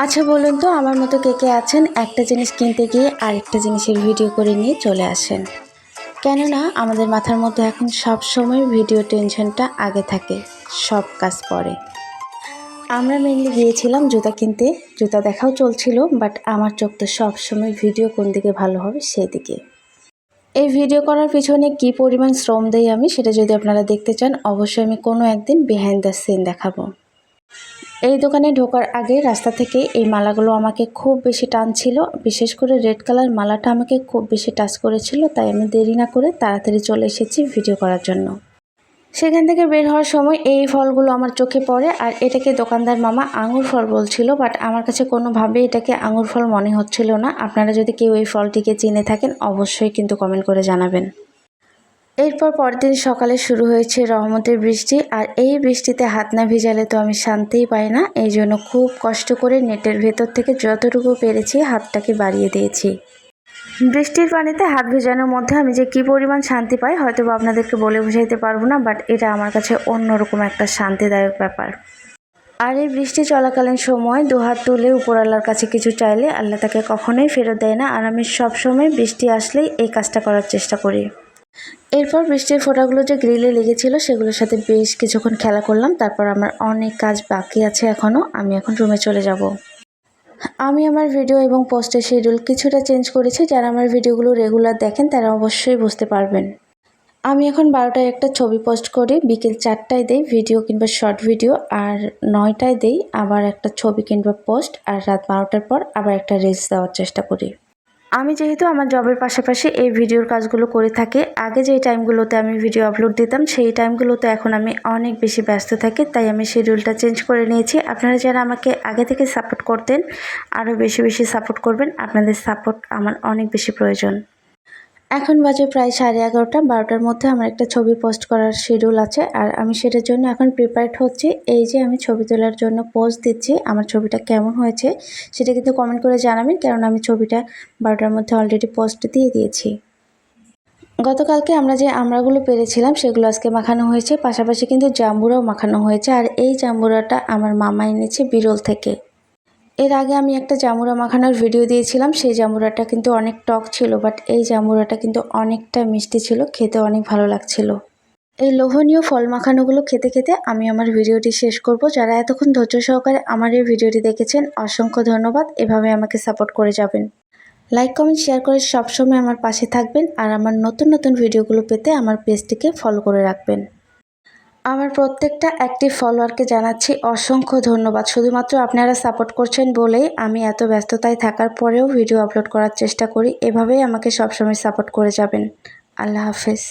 আচ্ছা বলুন তো আমার মতো কে কে আছেন একটা জিনিস কিনতে গিয়ে আরেকটা জিনিসের ভিডিও করে নিয়ে চলে আসেন? কেননা আমাদের মাথার মধ্যে এখন সব সময় ভিডিও টেনশনটা আগে থাকে, সব কাজ পরে। আমরা মেনলি গিয়েছিলাম জুতা কিনতে, জুতা দেখাও চলছিল, বাট আমার চোখ তো সবসময় ভিডিও কোন দিকে ভালো হবে সেদিকে। এই ভিডিও করার পিছনে কী পরিমাণ শ্রম দেই আমি, সেটা যদি আপনারা দেখতে চান অবশ্যই আমি কোনো একদিন বিহাইন্ড দ্য সিন দেখাবো। এই দোকানে ঢোকার আগে রাস্তা থেকে এই মালাগুলো আমাকে খুব বেশি টানছিল, বিশেষ করে রেড কালার মালাটা আমাকে খুব বেশি টাচ করেছিল, তাই আমি দেরি না করে তাড়াতাড়ি চলে এসেছি ভিডিও করার জন্য। সেখান থেকে বের হওয়ার সময় এই ফলগুলো আমার চোখে পড়ে, আর এটাকে দোকানদার মামা আঙুর ফল বলছিল, বাট আমার কাছে কোনোভাবে এটাকে আঙুর ফল মনে হচ্ছিল না। আপনারা যদি কেউ এই ফলটিকে চিনে থাকেন অবশ্যই কিন্তু কমেন্ট করে জানাবেন। এরপর পরের দিন সকালে শুরু হয়েছে রহমতের বৃষ্টি, আর এই বৃষ্টিতে হাত না ভিজালে তো আমি শান্তিই পাই না। এই জন্য খুব কষ্ট করে নেটের ভেতর থেকে যতটুকু পেরেছি হাতটাকে বাড়িয়ে দিয়েছি। বৃষ্টির পানিতে হাত ভেজানোর মধ্যে আমি যে কী পরিমাণ শান্তি পাই হয়তো বা আপনাদেরকে বলে বোঝাইতে পারবো না, বাট এটা আমার কাছে অন্যরকম একটা শান্তিদায়ক ব্যাপার। আর এই বৃষ্টি চলাকালীন সময় দুহাত তুলে উপরওয়ালার কাছে কিছু চাইলে আল্লাহ তাকে কখনোই ফেরত দেয় না, আর আমি সবসময় বৃষ্টি আসলেই এই কাজটা করার চেষ্টা করি। এরপর বৃষ্টির ফোঁটাগুলো যে গ্রিলে লেগেছিল সেগুলোর সাথে বেশ কিছুক্ষণ খেলা করলাম। তারপর আমার অনেক কাজ বাকি আছে এখনও, আমি এখন রুমে চলে যাব। আমি আমার ভিডিও এবং পোস্টের শিডিউল কিছুটা চেঞ্জ করেছি। যারা আমার ভিডিওগুলো রেগুলার দেখেন তারা অবশ্যই বুঝতে পারবেন। আমি এখন 12টায় একটা ছবি পোস্ট করি, বিকেল 4টায় দেই ভিডিও কিংবা শর্ট ভিডিও, আর 9টায় দেই আবার একটা ছবি কিংবা পোস্ট, আর রাত 12টার পর আবার একটা রিলস দেওয়ার চেষ্টা করি। আমি যেহেতু আমার জবের পাশাপাশি এই ভিডিওর কাজগুলো করে থাকি, আগে যেই টাইমগুলোতে আমি ভিডিও আপলোড দিতাম সেই টাইমগুলোতে এখন আমি অনেক বেশি ব্যস্ত থাকি, তাই আমি শিডিউলটা চেঞ্জ করে নিয়েছি। আপনারা যারা আমাকে আগে থেকে সাপোর্ট করতেন আরও বেশি বেশি সাপোর্ট করবেন, আপনাদের সাপোর্ট আমার অনেক বেশি প্রয়োজন। এখন বাজে প্রায় 11:30, 12টার মধ্যে আমার একটা ছবি পোস্ট করার শিডিউল আছে, আর আমি সেটার জন্য এখন প্রিপেয়ার্ড হচ্ছি। এই যে আমি ছবি তোলার জন্য পোজ দিচ্ছি, আমার ছবিটা কেমন হয়েছে সেটা কিন্তু কমেন্ট করে জানাবেন, কারণ আমি ছবিটা 12টার মধ্যে অলরেডি পোস্ট দিয়ে দিয়েছি। গতকালকে আমরা যে আমড়াগুলো পেরেছিলাম সেগুলো আজকে মাখানো হয়েছে, পাশাপাশি কিন্তু জাম্বুরাও মাখানো হয়েছে, আর এই জাম্বুরাটা আমার মামা এনেছে বিরল থেকে। এর আগে আমি একটা জামুরা মাখানোর ভিডিও দিয়েছিলাম, সেই জামুরাটা কিন্তু অনেক টক ছিল, বাট এই জামুরাটা কিন্তু অনেকটা মিষ্টি ছিল, খেতে অনেক ভালো লাগছিল। এই লোভনীয় ফল মাখানোগুলো খেতে খেতে আমি আমার ভিডিওটি শেষ করব। যারা এতক্ষণ ধৈর্য সহকারে আমার এই ভিডিওটি দেখেছেন অসংখ্য ধন্যবাদ। এভাবে আমাকে সাপোর্ট করে যাবেন, লাইক কমেন্ট শেয়ার করে সবসময় আমার পাশে থাকবেন, আর আমার নতুন নতুন ভিডিওগুলো পেতে আমার পেজটিকে ফলো করে রাখবেন। আমার প্রত্যেকটা অ্যাক্টিভ ফলোয়ারকে জানাচ্ছি অসংখ্য ধন্যবাদ। শুধুমাত্র আপনারা সাপোর্ট করছেন বলেই আমি এত ব্যস্ততায় থাকার পরেও ভিডিও আপলোড করার চেষ্টা করি। এভাবেই আমাকে সবসময় সাপোর্ট করে যাবেন। আল্লাহ হাফেজ।